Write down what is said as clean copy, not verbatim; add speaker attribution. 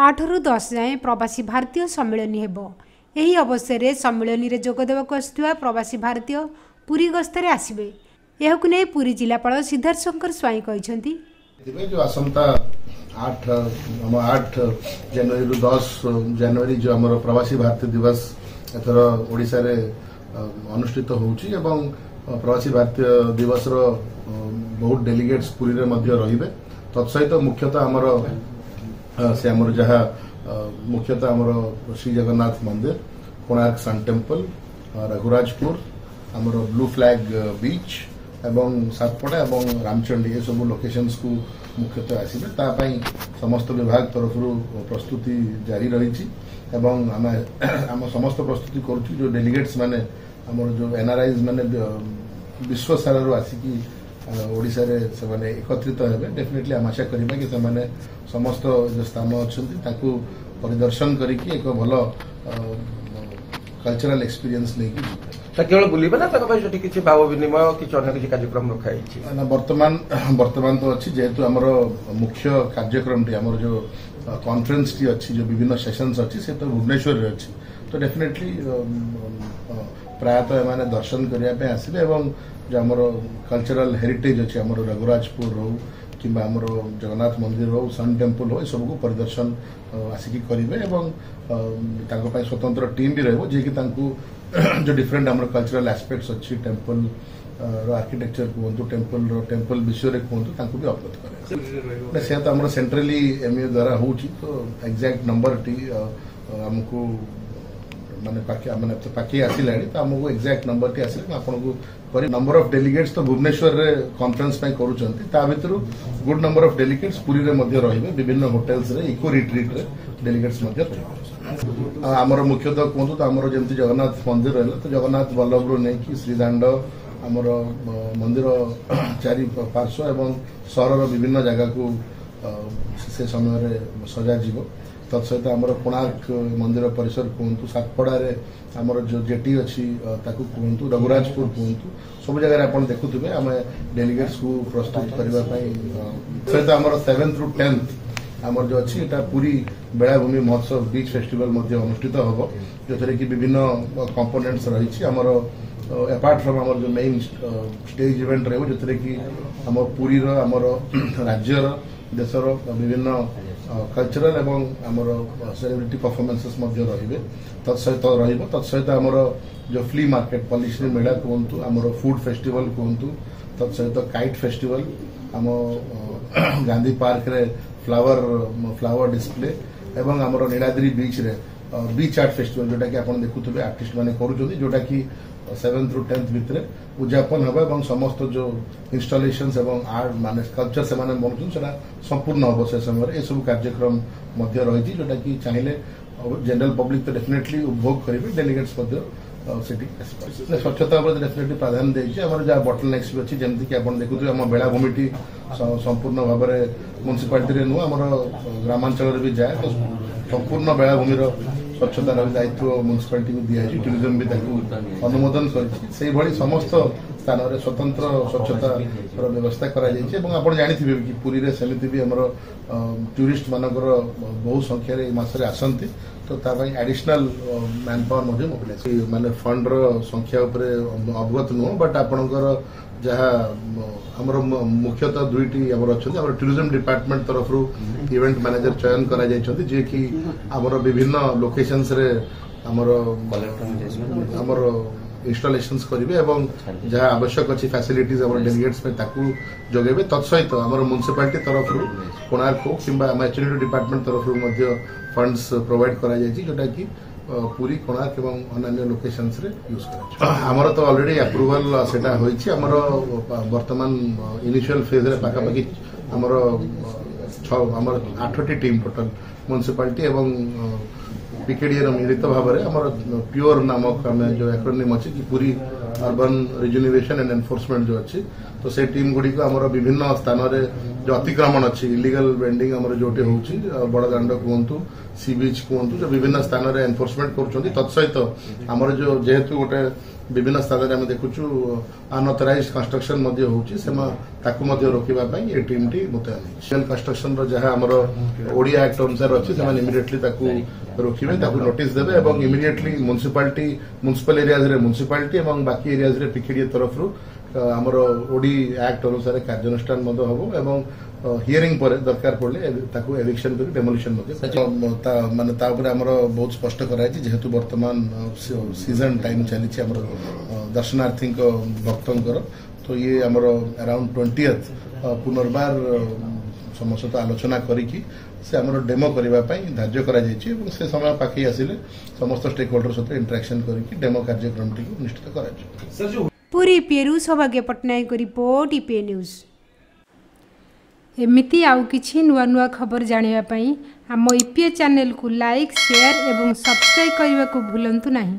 Speaker 1: 8 रु 10 जाए प्रवासी भारतीय सम्मेलन हेबो। एही अवसर में सम्मेलन में जोगदेवाक आसुवा प्रवासी भारतीय पुरी गस्तरे आसबे। यहकु नै पुरी जिलापाल सिद्धार्थ शंकर स्वाई कहते
Speaker 2: जो आसंता 8 जनवरी रु 10 जनवरी जो आम प्रवासी भारतीय दिवस एथर ओडिशा रे अनुष्ठित होउची एवं प्रवासी भारतीय दिवस रो बहुत डेलीगेट्स पुरी रे मध्य रहिबे। तत्सहित मुख्यतः आमर से आमर जहाँ मुख्यतः आमर श्री जगन्नाथ मंदिर, कोणार्क सन टेम्पल, रघुराजपुर, आमर ब्लू फ्लैग बीच एवं सातपड़ा एवं रामचंडी ये सब लोकेशंस को मुख्यतः आसबे। तापाई समस्त विभाग तरफ प्रस्तुति जारी रही एवं आम समस्त प्रस्तुति करुँ जो डेलीगेट्स माने आमर जो एनआरआईज माने विश्व सारा आसिकी ओडिशा रे से माने एकत्रित हेबे। डेफिनेटली आम आशा करिबा कि से समस्त जो स्थान अच्छी परिदर्शन करके एक भल कल्चरल एक्सपीरियंस लेकिन
Speaker 3: केवल बुलबे ना किसी भाव विनिमय किसी अन्य किसी कार्यक्रम रखा
Speaker 2: वर्तमान तो अच्छी जेहेतु आमर मुख्य कार्यक्रम टी आमर जो कॉन्फ्रेंस टी अच्छी जो विभिन्न सेशंस अच्छी से तो भुवनेश्वर रे अच्छी तो डेफिनेटली प्रायतः एमाने दर्शन करने आसबे एवं जो आमर कल्चरल हेरिटेज अच्छी आमर रघुराजपुर हो कि आमर जगन्नाथ मंदिर हो सन टेम्पल हो सबको परिदर्शन आसिकी करेंगे एवं स्वतंत्र टीम भी रही जी जो डिफरेंट आमर कल्चरल एस्पेक्ट्स अच्छी टेम्पल आर्किटेक्चर कहतु टेम्पल विषय में कहतु भी अवगत करें से तो आम सेंट्रली एमए द्वारा हो एक्जाक्ट नंबर टी आमको माने पाखे आसिला तो आमको एक्जाक्ट नंबर टी आसिले आपको नंबर ऑफ डेलीगेट्स तो भुवनेश्वर रे कॉन्फ्रेंस भर good number of delegates Puri रे मध्य रहिबे। विभिन्न होटेल्स रे इको रिट्रीट रे डेलीगेट्स मध्य रहिबे। आमर मुख्यतः कहतु तो आमर जमती जगन्नाथ मंदिर रहला तो जगन्नाथ बल्लभ रू नहीं कि श्रीदांड आमर मंदिर चारि पार्श्व एवं सहर विभिन्न जगह को से समय सजा जीव। तत्सहित आमर कोणार्क मंदिर परिसर कहतु सातपड़ा रे आमर जो जेटी अच्छी कहतु रघुराजपुर कहतु सब जगह आप देखुवे आम डेलीगेट्स को प्रस्तुत करने सहित आमर 7th रु 10th आमर जो अच्छी एटा पूरी बेलाभूमि महोत्सव बीच फेस्टिवल अनुष्ठित हम जो थे कि विभिन्न कंपोनेंट्स रही आमर अपार्ट फ्रॉम आमर जो मेन स्टेज इवेंट रही जो थे कि आम पुरी आमर राज्यर देशर विभिन्न कल्चरल एवं आमर सेलिब्रिटी परफॉर्मेंसेस रही तत्सहित आमर जो फ्ली मार्केट पॉलिश्री मेला कहतु आमर फूड फेस्टिवल कहतु तत्सहित काइट फेस्टिवल आम गांधी पार्क रे फ्लावर डिस्प्ले एवं आमर नीलाद्री बीच रे बीच आर्ट फेस्टिवल जोटा कि आप देखुवे आर्टिस्ट मैंने जोटा कि 7th रु 10th भितर उद्यापन हम समस्त जो इंस्टॉलेशंस एवं आर्ट माने स्कल्पचर से बनूँ संपूर्ण हम से समय ये सब कार्यक्रम रही जोटा कि चाहिए जनरल पब्लिक तो डेफिनेटली उपभोग करेंगे। डेलीगेट्स स्वच्छता डेफिनेटली प्राधान्य देती आम जहाँ बटल नेक्स भी अच्छी जमीक आप देखुए आम बेलाभूमि संपूर्ण भाव में म्युनिसिपालिटी नुह आम ग्रामांचल भी जाए तो संपूर्ण बेलाभूमि स्वच्छता दायित्व म्युनिसिपालिटी को दिखाई टूरिज्म भी अनुमोदन कर समस्त स्थान में स्वतंत्र स्वच्छता व्यवस्था कर जानी कि पुरी रे सेमिति भी हमर टूरिस्ट मानकर बहु संख्यार मसरे आसती तो एडिशनल मैन पावर मोबिलाइज माने फंड संख्या अवगत नुह बट आपणकर जहाँ आमर मुख्यतः दुईटी आमर अच्छा टूरिज्म डिपार्टमेंट तरफ इवेंट मैनेजर चयन कर जे कि आमर विभिन्न लोकेशंस रे आमर इंस्टॉलेशंस करेंगे एवं जहाँ आवश्यक अच्छी फैसिलिटीज आम डेलीगेट्स में जोगेबे। तत्सहित आमर म्युनिसिपालिटी तरफ कोणार्क हो कि एचडीडी डिपार्टमेंट तरफ फंड्स प्रोवाइड करा जोटा कि पूरी कोणार्क एवं अन्य लोकेशंस रे यूज कर आमर तो ऑलरेडी अप्रूवल सेटा होइछि। आमर वर्तमान इनिशियल फेज रे पाखापाखि आमर 8टी टीम टोटल म्युनिसिपालिटी एवं पीकेडीए मिलित भाव में आमर प्योर नामक आम जो एक्रोनिम अच्छी कि पूरी अर्बन रिजुनिवेशन एंड एनफोर्समेंट जो अच्छी तो से टीम गुड़ी को आमर विभिन्न स्थान रे जो अतिक्रमण अच्छी इलीगल वेंडिंग आमर जोटे होउची बड़ दांड कहतु सी बीच कहतु जो विभिन्न स्थान रे एनफोर्समेंट करुछंती तत्सहित आमर जो जेहेतु गोटे विभिन्न स्थान रे हम देखुछु अनऑथराइज्ड कंस्ट्रक्शन मध्ये होउची सेमा ताकु मध्ये रोकिबा पई ए टीम टी मुतयान है कंस्ट्रक्शन रो जहां हमर ओडिया एक्ट अनुसार अछि सेमा इमिडिएटली ताकु रोकिबे ताकु नोटिस देबे एवं इमिडिएटली म्युनिसिपल एरियाज रे म्युनिसिपालिटी एवं बाकी एरियाज रे पिकेडी तरफ रु हमर ओडी एक्ट अनुसार कार्यानुष्ठान मध्ये हबो एवं हियरिंग पर दरकार पड़े ताकू एविक्शन कर डेमोलिशन माने ता ऊपर हमर बहुत स्पष्ट कराई जेहेतु वर्तमान सीजन टाइम चली दर्शनार्थी भक्तों तो ये हमर अराउंड 20th पुनर्बार समस्त आलोचना करिकी से हमर डेमो करबा पई धार्य करा जायछि एवं से समय पाखी आसिले समस्त स्टेक होल्डर सहित इंटरेक्शन करिकी डेमो कार्यक्रम टी निश्चित करा
Speaker 1: पूरी पेरू सौभाग्य पटनायक रिपोर्ट ईपीए न्यूज। एमिति आउ किछि नुआ नुआ खबर जानिबा पई हम ईपीए चैनल को लाइक शेयर एवं सब्सक्राइब करने को भूलंतु नहीं।